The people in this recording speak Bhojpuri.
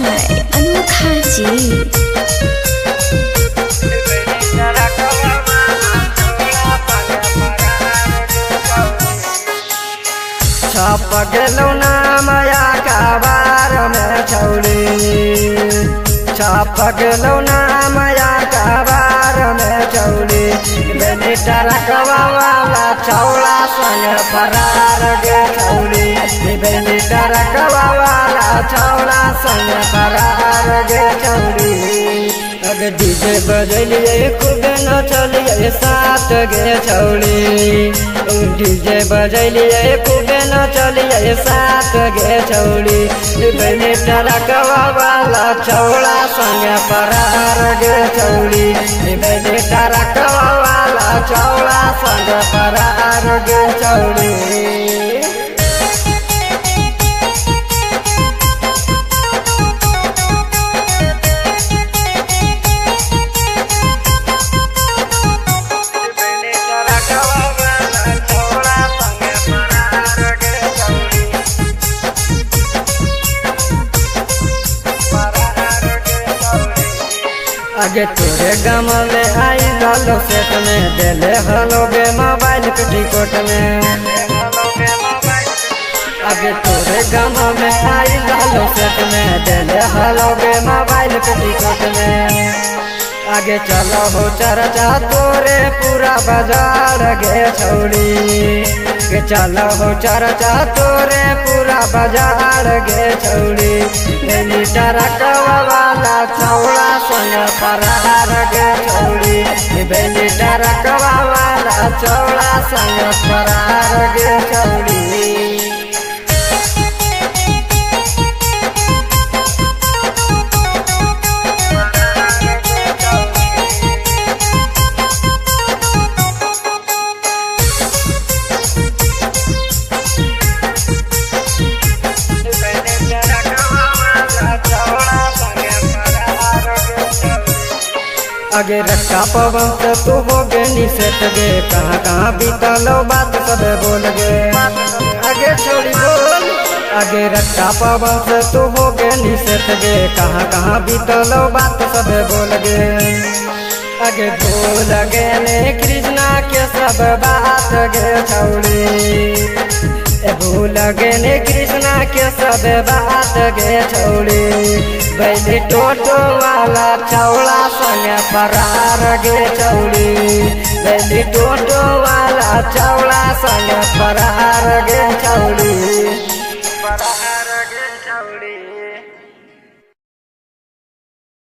by अनोखा जी। छप गेलौ नामया काबार में छौड़ी, छप गेलौ नामया काबार में छौड़ी। बेटा रखवा वाला छौड़ा संग फरार गे छौड़ी, बेटा रखवा वाला छौड़ा संग फरार गे छौड़ी। अगर डीजे बजलिए खूब नचलिए साथ गे छौड़ी, डीजे बजलिए खूब नचलिए साथ गे छौड़ी। बेटा रखवा वाला छौड़ा संग फरार गे छौड़ी, बेटा रखवा वाला छौड़ा संग फरार गे छौड़ी। आगे तोरे गम में आई लालो सेट में देले हलो गे मोबाइल के टिकट में। आगे तोरे गम में आई लालो सेट में देले हलो गे मोबाइल के टिकट में। आगे चलो हो चर्चा तोरे पूरा बाजार गे छौड़ी, के चलो हो चर्चा तोरे पूरा बाजार गे छौड़ी। बेटा रखवा वाला छौड़ा संग फरार गे छौड़ी, बेटा रखवा वाला छौड़ा संग फरार गे छौड़ी। आगे रखा पवन से तू हो गे निसेट गे, कहाँ कहाँ बीतलो बात सब बोल गे। आगे छोड़ी बोल, आगे रखा पवन से तू हो गे निसेट गे, कहाँ कहाँ बीतलो बात सब बोल गे। आगे भूल गे ने कृष्णा के सब बात गे छौड़ी, भूल गे ने कृष्णा के सब बात गे छौड़ी। बैली टोटो वाला छौड़ा संग फरार गे छौड़ी, बैली टोटो वाला छौड़ा संग फरार गे छौड़ी, फरार गे छौड़ी।